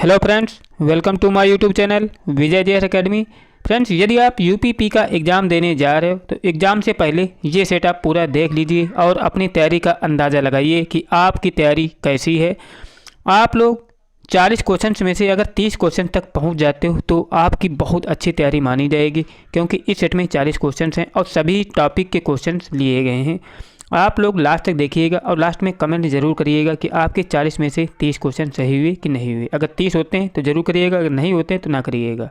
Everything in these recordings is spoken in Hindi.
Hello friends, welcome to my YouTube channel Vijay JS academy. Friends, यदि आप यूपीपी का एग्ज़ाम देने जा रहे हो तो एग्ज़ाम से पहले ये सेटअप पूरा देख लीजिए और अपनी तैयारी का अंदाज़ा लगाइए कि आपकी तैयारी कैसी है। आप लोग 40 क्वेश्चंस में से अगर 30 क्वेश्चन तक पहुंच जाते हो तो आपकी बहुत अच्छी तैयारी मानी जाएगी, क्योंकि इस सेट में 40 क्वेश्चंस हैं और सभी टॉपिक के क्वेश्चंस लिए गए हैं। आप लोग लास्ट तक देखिएगा और लास्ट में कमेंट ज़रूर करिएगा कि आपके 40 में से 30 क्वेश्चन सही हुए कि नहीं हुए। अगर 30 होते हैं तो ज़रूर करिएगा, अगर नहीं होते हैं तो ना करिएगा।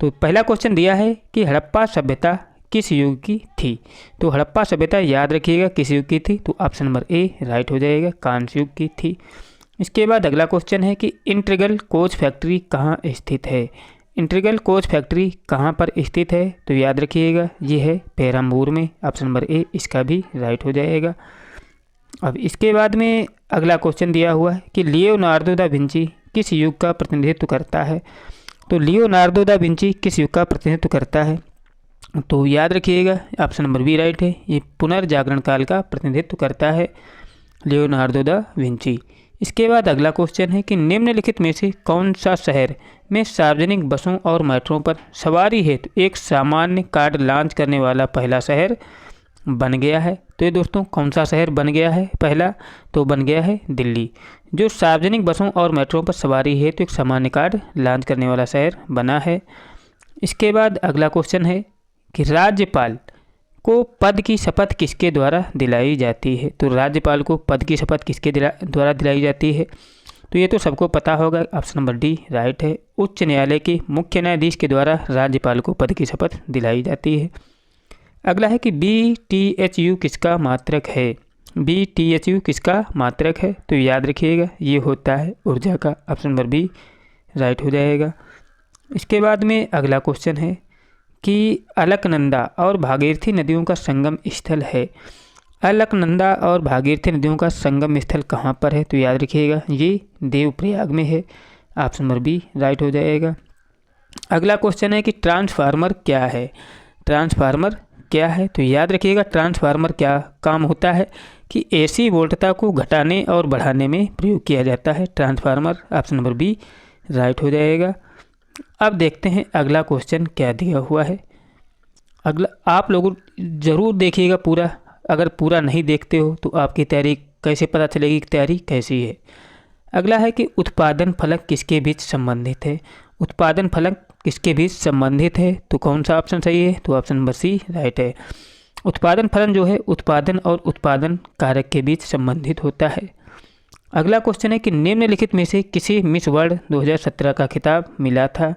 तो पहला क्वेश्चन दिया है कि हड़प्पा सभ्यता किस युग की थी। तो हड़प्पा सभ्यता याद रखिएगा किस युग की थी, तो ऑप्शन नंबर ए राइट हो जाएगा, कांस्य युग की थी। इसके बाद अगला क्वेश्चन है कि इंटीग्रल कोच फैक्ट्री कहाँ स्थित है। इंटीग्रल कोच फैक्ट्री कहाँ पर स्थित है, तो याद रखिएगा ये है पेरम्बूर में, ऑप्शन नंबर ए इसका भी राइट हो जाएगा। अब इसके बाद में अगला क्वेश्चन दिया हुआ है कि लियोनार्दो दा विंची किस युग का प्रतिनिधित्व करता है। तो लियोनार्दो दा विंची किस युग का प्रतिनिधित्व करता है, तो याद रखिएगा ऑप्शन नंबर बी राइट है, ये पुनर्जागरण काल का प्रतिनिधित्व करता है लियोनार्दो दा विंची। इसके बाद अगला क्वेश्चन है कि निम्नलिखित में से कौन सा शहर में सार्वजनिक बसों और मेट्रो पर सवारी हेतु एक सामान्य कार्ड लॉन्च करने वाला पहला शहर बन गया है। तो ये दोस्तों कौन सा शहर बन गया है पहला, तो बन गया है दिल्ली, जो सार्वजनिक बसों और मेट्रो पर सवारी हेतु एक सामान्य कार्ड लॉन्च करने वाला शहर बना है। इसके बाद अगला क्वेश्चन है कि राज्यपाल को पद की शपथ किसके द्वारा दिलाई जाती है। तो राज्यपाल को पद की शपथ किसके द्वारा दिलाई जाती है, तो ये तो सबको पता होगा, ऑप्शन नंबर डी राइट है, उच्च न्यायालय के मुख्य न्यायाधीश के द्वारा राज्यपाल को पद की शपथ दिलाई जाती है। अगला है कि BTHU किसका मात्रक है। BTHU किसका मात्रक है, तो याद रखिएगा ये होता है ऊर्जा का, ऑप्शन नंबर बी राइट हो जाएगा। इसके बाद में अगला क्वेश्चन है कि अलकनंदा और भागीरथी नदियों का संगम स्थल है। अलकनंदा और भागीरथी नदियों का संगम स्थल कहाँ पर है, तो याद रखिएगा ये देवप्रयाग में है, ऑप्शन नंबर बी राइट हो जाएगा। अगला क्वेश्चन है कि ट्रांसफार्मर क्या है। ट्रांसफार्मर क्या है, तो याद रखिएगा ट्रांसफार्मर क्या काम होता है कि AC वोल्टता को घटाने और बढ़ाने में प्रयोग किया जाता है transformer, option number B right हो जाएगा। अब देखते हैं अगला क्वेश्चन क्या दिया हुआ है। अगला आप लोग ज़रूर देखिएगा पूरा, अगर पूरा नहीं देखते हो तो आपकी तैयारी कैसे पता चलेगी कि तैयारी कैसी है। अगला है कि उत्पादन फलक किसके बीच संबंधित है। उत्पादन फलक किसके बीच संबंधित है, तो कौन सा ऑप्शन सही है, तो ऑप्शन नंबर सी राइट है। उत्पादन फलन जो है उत्पादन और उत्पादन कारक के बीच संबंधित होता है। अगला क्वेश्चन है कि निम्नलिखित में से किसी मिस वर्ल्ड 2017 का खिताब मिला था।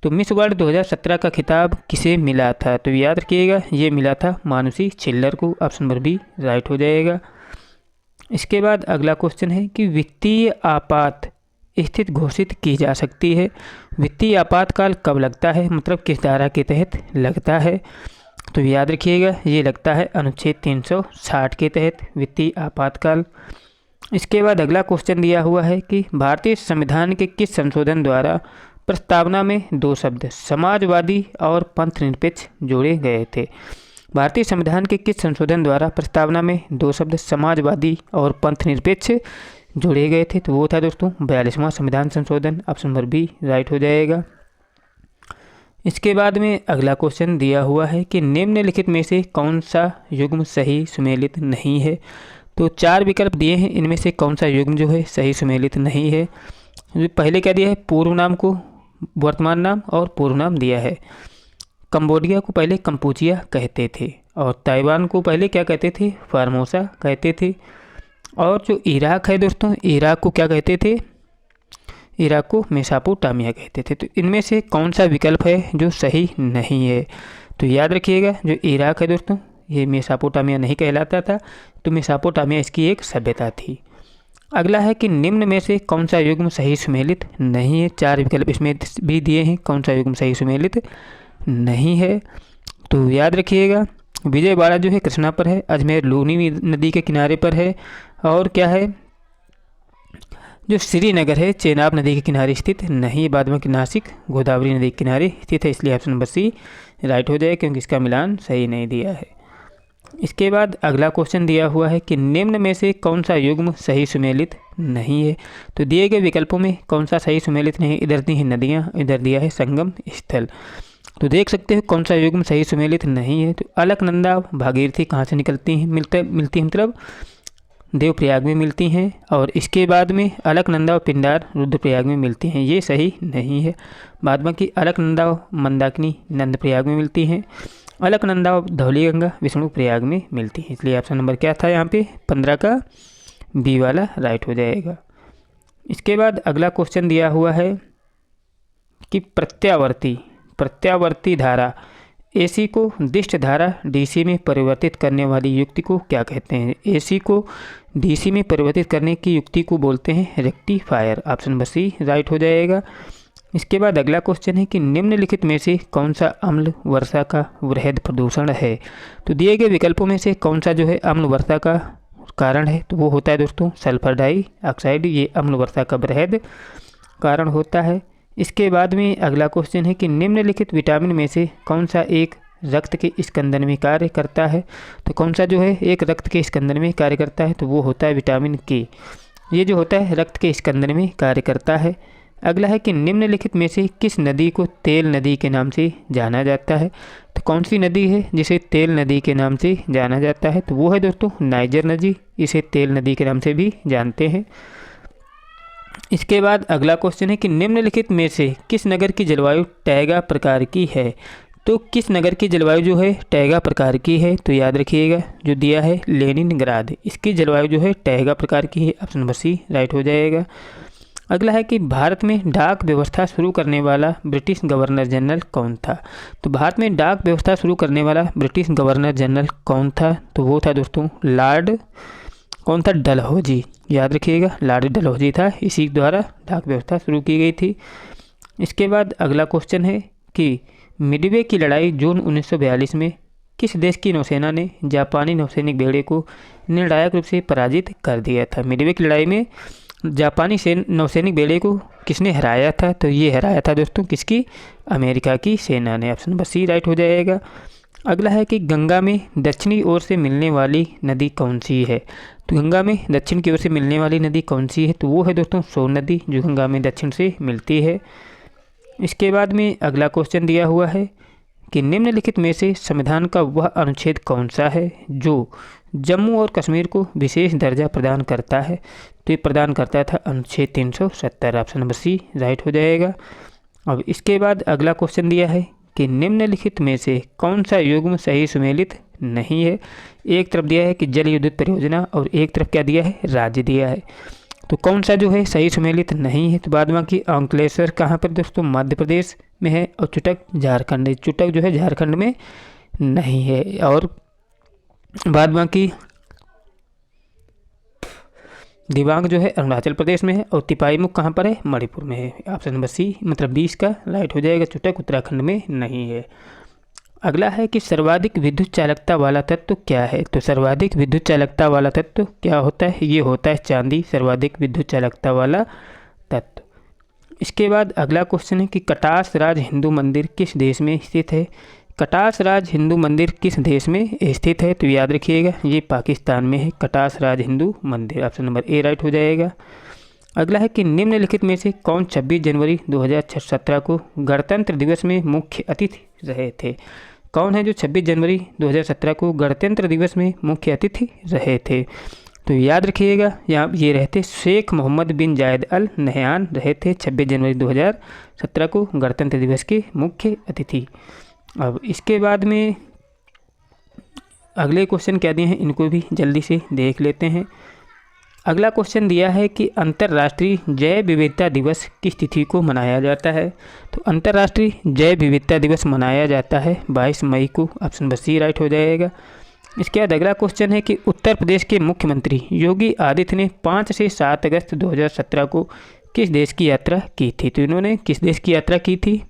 तो मिस वर्ल्ड 2017 का खिताब किसे मिला था, तो याद रखिएगा ये मिला था मानुषी छिल्लर को, ऑप्शन नंबर बी राइट हो जाएगा। इसके बाद अगला क्वेश्चन है कि वित्तीय आपात स्थिति घोषित की जा सकती है। वित्तीय आपातकाल कब लगता है, मतलब किस धारा के तहत लगता है, तो याद रखिएगा ये लगता है अनुच्छेद 360 के तहत वित्तीय आपातकाल। इसके बाद अगला क्वेश्चन दिया हुआ है कि भारतीय संविधान के किस संशोधन द्वारा प्रस्तावना में दो शब्द समाजवादी और पंथनिरपेक्ष जोड़े गए थे। भारतीय संविधान के किस संशोधन द्वारा प्रस्तावना में दो शब्द समाजवादी और पंथनिरपेक्ष जोड़े गए थे, तो वो था दोस्तों 42वां संविधान संशोधन, ऑप्शन नंबर बी राइट हो जाएगा। इसके बाद में अगला क्वेश्चन दिया हुआ है कि निम्नलिखित में से कौन सा युग्म सही सुमेलित नहीं है। तो 4 विकल्प दिए हैं, इनमें से कौन सा युग्म जो है सही सुमेलित नहीं है। पहले क्या दिया है, पूर्व नाम को वर्तमान नाम और पूर्व नाम दिया है। कंबोडिया को पहले कंपूचिया कहते थे और ताइवान को पहले क्या कहते थे, फार्मोसा कहते थे। और जो इराक है दोस्तों, इराक को क्या कहते थे, इराक को मेसोपोटामिया कहते थे। तो इनमें से कौन सा विकल्प है जो सही नहीं है, तो याद रखिएगा जो इराक है दोस्तों ये मेसोपोटामिया नहीं कहलाता था, तो मेसोपोटामिया इसकी एक सभ्यता थी। अगला है कि निम्न में से कौन सा युग्म सही सुमेलित नहीं है। 4 विकल्प इसमें भी दिए हैं, कौन सा युग्म सही सुमेलित नहीं है, तो याद रखिएगा विजयवाड़ा जो है कृष्णा पर है, अजमेर लूनी नदी के किनारे पर है, और क्या है जो श्रीनगर है चेनाब नदी के किनारे स्थित नहीं, बाद में नासिक गोदावरी नदी के किनारे स्थित है, इसलिए ऑप्शन नंबर सी राइट हो जाए, क्योंकि इसका मिलान सही नहीं दिया है। इसके बाद अगला क्वेश्चन दिया हुआ है कि निम्न में से कौन सा युग्म सही सुमेलित नहीं है। तो दिए गए विकल्पों में कौन सा सही सुमेलित नहीं, इधर दी है नदियाँ, इधर दिया है संगम स्थल। तो देख सकते हो कौन सा युग्म सही सुमेलित नहीं है। तो अलकनंदा भागीरथी कहाँ से निकलती हैं, मिलती हैं मतलब देवप्रयाग में मिलती हैं, और इसके बाद में अलकनंदा और पिंडार रुद्रप्रयाग में मिलती हैं, ये सही नहीं है। बाद बाकी अलकनंदा और मंदाकिनी नंदप्रयाग में मिलती हैं, अलकनंदा और धौलीगंगा विष्णु प्रयाग में मिलती हैं। इसलिए ऑप्शन नंबर क्या था यहाँ पे 15 का बी वाला राइट हो जाएगा। इसके बाद अगला क्वेश्चन दिया हुआ है कि प्रत्यावर्ती धारा एसी को दिष्ट धारा डीसी में परिवर्तित करने वाली युक्ति को क्या कहते हैं। एसी को डीसी में परिवर्तित करने की युक्ति को बोलते हैं rectifier. Option number C right हो जाएगा। इसके बाद अगला क्वेश्चन है कि निम्नलिखित में से कौन सा अम्ल वर्षा का वृहद प्रदूषण है। तो दिए गए विकल्पों में से कौन सा जो है अम्ल वर्षा का कारण है, तो वो होता है दोस्तों सल्फर डाइऑक्साइड, ये अम्ल वर्षा का वृहद कारण होता है। इसके बाद में अगला क्वेश्चन है कि निम्नलिखित विटामिन में से कौन सा एक रक्त के स्कंदन में कार्य करता है। तो कौन सा जो है एक रक्त के स्कंदन में कार्य करता है, तो वो होता है विटामिन के, ये जो होता है रक्त के स्कंदन में कार्य करता है। अगला है कि निम्नलिखित में से किस नदी को तेल नदी के नाम से जाना जाता है। तो कौन सी नदी है जिसे तेल नदी के नाम से जाना जाता है, तो वो है दोस्तों नाइजर नदी, इसे तेल नदी के नाम से भी जानते हैं। इसके बाद अगला क्वेश्चन है कि निम्नलिखित में से किस नगर की जलवायु टैगा प्रकार की है। तो किस नगर की जलवायु जो है टैगा प्रकार की है, तो याद रखिएगा जो दिया है लेनिनग्राद, इसकी जलवायु जो है टैगा प्रकार की है। ऑप्शन नंबर सी राइट हो जाएगा। अगला है कि भारत में डाक व्यवस्था शुरू करने वाला ब्रिटिश गवर्नर जनरल कौन था। तो भारत में डाक व्यवस्था शुरू करने वाला ब्रिटिश गवर्नर जनरल कौन था, तो वो था दोस्तों लॉर्ड कौन था, डलहौजी। याद रखिएगा लॉर्ड डलहौजी था, इसी द्वारा डाक व्यवस्था शुरू की गई थी। इसके बाद अगला क्वेश्चन है कि मिडवे की लड़ाई जून 1942 में किस देश की नौसेना ने जापानी नौसैनिक बेड़े को निर्णायक रूप से पराजित कर दिया था। मिडवे की लड़ाई में जापानी नौसैनिक बेड़े को किसने हराया था, तो ये हराया था दोस्तों किसकी, अमेरिका की सेना ने। ऑप्शन नंबर सी राइट हो जाएगा। अगला है कि गंगा में दक्षिणी ओर से मिलने वाली नदी कौन सी है। तो गंगा में दक्षिण की ओर से मिलने वाली नदी कौन सी है, तो वो है दोस्तों सोन नदी, जो गंगा में दक्षिण से मिलती है। इसके बाद में अगला क्वेश्चन दिया हुआ है कि निम्नलिखित में से संविधान का वह अनुच्छेद कौन सा है जो जम्मू और कश्मीर को विशेष दर्जा प्रदान करता है। तो ये प्रदान करता था अनुच्छेद 370। ऑप्शन नंबर सी राइट हो जाएगा। अब इसके बाद अगला क्वेश्चन दिया है कि निम्नलिखित में से कौन सा युग्म सही सुमेलित नहीं है। एक तरफ दिया है कि जल विद्युत परियोजना और एक तरफ क्या दिया है, राज्य दिया है। तो कौन सा जो है सही सुमेलित नहीं है, तो बाद बाकी अंकलेश्वर कहाँ पर दोस्तों, मध्य प्रदेश में है, और चुटक झारखंड है। चुटक जो है झारखंड में नहीं है, और बाद बाकी दिबांग जो है अरुणाचल प्रदेश में है, और तिपाईमुख कहाँ पर है, मणिपुर में है। ऑप्शन नंबर सी मतलब 20 का राइट हो जाएगा। चुटक उत्तराखंड में नहीं है। अगला है कि सर्वाधिक विद्युत चालकता वाला तत्व क्या है। तो सर्वाधिक विद्युत चालकता वाला तत्व क्या होता है, ये होता है चांदी, सर्वाधिक विद्युत चालकता वाला तत्व। इसके बाद अगला क्वेश्चन है कि कटास राज हिंदू मंदिर किस देश में स्थित है। कटास राज हिंदू मंदिर किस देश में स्थित है, तो याद रखिएगा ये पाकिस्तान में है, कटास राज हिंदू मंदिर। ऑप्शन नंबर ए राइट हो जाएगा। अगला है कि निम्नलिखित में से कौन 26 जनवरी 2017 को गणतंत्र दिवस में मुख्य अतिथि रहे थे। कौन है जो 26 जनवरी 2017 को गणतंत्र दिवस में मुख्य अतिथि रहे थे, तो याद रखिएगा यहाँ ये रहते शेख मोहम्मद बिन जायद अल नहयान रहे थे 26 जनवरी 2017 को गणतंत्र दिवस के मुख्य अतिथि। अब इसके बाद में अगले क्वेश्चन क्या दिए हैं, इनको भी जल्दी से देख लेते हैं। अगला क्वेश्चन दिया है कि अंतर्राष्ट्रीय जैव विविधता दिवस किस तिथि को मनाया जाता है। तो अंतर्राष्ट्रीय जैव विविधता दिवस मनाया जाता है 22 मई को। ऑप्शन नंबर सी राइट हो जाएगा। इसके बाद अगला क्वेश्चन है कि उत्तर प्रदेश के मुख्यमंत्री योगी आदित्य ने 5 से 7 अगस्त 2017 को किस देश की यात्रा की थी। तो इन्होंने किस देश की यात्रा की थी,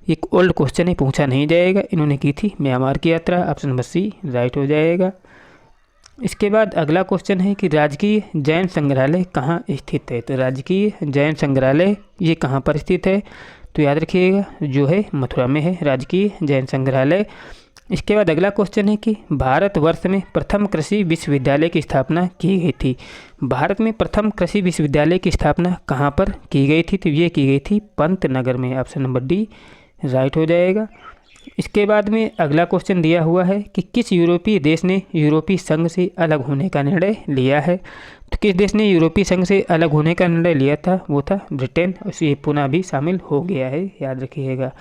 एक ओल्ड क्वेश्चन है, पूछा नहीं जाएगा। इन्होंने की थी म्यांमार की यात्रा। ऑप्शन नंबर सी राइट हो जाएगा। इसके बाद अगला क्वेश्चन है कि राजकीय जैन संग्रहालय कहाँ स्थित है। तो राजकीय जैन संग्रहालय ये कहाँ पर स्थित है, तो याद रखिएगा जो है मथुरा में है राजकीय जैन संग्रहालय। इसके बाद अगला क्वेश्चन है कि भारतवर्ष में प्रथम कृषि विश्वविद्यालय की स्थापना की गई थी। भारत में प्रथम कृषि विश्वविद्यालय की स्थापना कहाँ पर की गई थी? तो ये की गई थी पंतनगर में। ऑप्शन नंबर डी राइट हो जाएगा। इसके बाद में अगला क्वेश्चन दिया हुआ है कि किस यूरोपीय देश ने यूरोपीय संघ से अलग होने का निर्णय लिया है? तो किस देश ने यूरोपीय संघ से अलग होने का निर्णय लिया था? वो था ब्रिटेन। ये पुनः भी शामिल हो गया है, याद रखिएगा।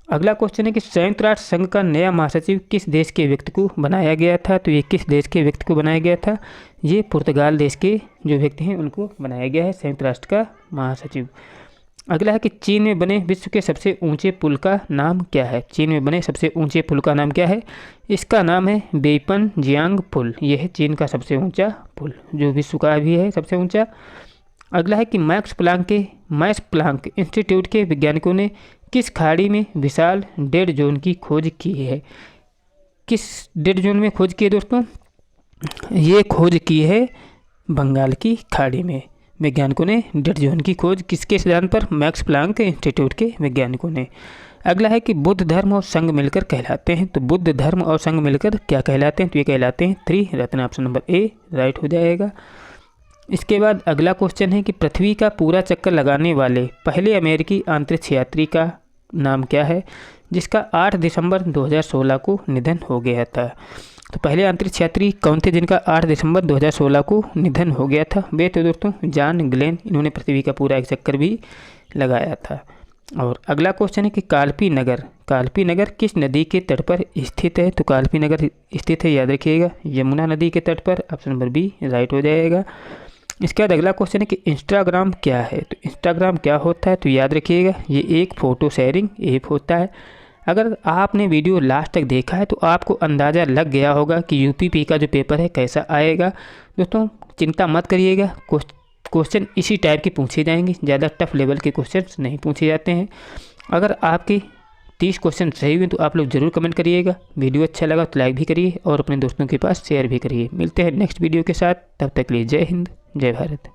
अगला क्वेश्चन है कि संयुक्त राष्ट्र संघ का नया महासचिव किस देश के व्यक्ति को बनाया गया था? तो ये किस देश के व्यक्ति को बनाया गया था? ये पुर्तगाल देश के जो व्यक्ति हैं उनको बनाया गया है संयुक्त राष्ट्र का महासचिव। अगला है कि चीन में बने विश्व के सबसे ऊंचे पुल का नाम क्या है? चीन में बने सबसे ऊंचे पुल का नाम क्या है? इसका नाम है बेइपनजियांग पुल। यह है चीन का सबसे ऊंचा पुल, जो विश्व का भी है सबसे ऊंचा। अगला है कि मैक्स प्लांक इंस्टीट्यूट के वैज्ञानिकों ने किस खाड़ी में विशाल डेड जोन की खोज की है? किस डेड जोन में खोज की है दोस्तों? ये खोज की है बंगाल की खाड़ी में। वैज्ञानिकों ने डेड जोन की खोज किसके सिद्धांत पर? मैक्स प्लांक इंस्टीट्यूट के वैज्ञानिकों ने। अगला है कि बुद्ध धर्म और संघ मिलकर कहलाते हैं। तो बुद्ध धर्म और संघ मिलकर क्या कहलाते हैं? तो ये कहलाते हैं त्रिरत्न। ऑप्शन नंबर ए राइट हो जाएगा। इसके बाद अगला क्वेश्चन है कि पृथ्वी का पूरा चक्कर लगाने वाले पहले अमेरिकी अंतरिक्ष यात्री का नाम क्या है, जिसका 8 दिसंबर 2016 को निधन हो गया था? तो पहले अंतरिक्ष यात्री कौन थे जिनका 8 दिसंबर 2016 को निधन हो गया था? वे तो दोस्तों जॉन ग्लेन। इन्होंने पृथ्वी का पूरा एक चक्कर भी लगाया था। और अगला क्वेश्चन है कि कालपी नगर किस नदी के तट पर स्थित है? तो कालपी नगर स्थित है, याद रखिएगा, यमुना नदी के तट पर। ऑप्शन नंबर बी राइट हो जाएगा। इसके बाद अगला क्वेश्चन है कि इंस्टाग्राम क्या है? तो इंस्टाग्राम क्या होता है? तो याद रखिएगा, ये एक फ़ोटो शेयरिंग ऐप होता है। अगर आपने वीडियो लास्ट तक देखा है तो आपको अंदाज़ा लग गया होगा कि यूपीपी का जो पेपर है कैसा आएगा। दोस्तों चिंता मत करिएगा, क्वेश्चन इसी टाइप के पूछे जाएंगे, ज़्यादा टफ लेवल के क्वेश्चन नहीं पूछे जाते हैं। अगर आपके 30 क्वेश्चन सही हुए तो आप लोग ज़रूर कमेंट करिएगा। वीडियो अच्छा लगा तो लाइक भी करिए और अपने दोस्तों के पास शेयर भी करिए। मिलते हैं नेक्स्ट वीडियो के साथ, तब तक के लिए जय हिंद, जय भारत।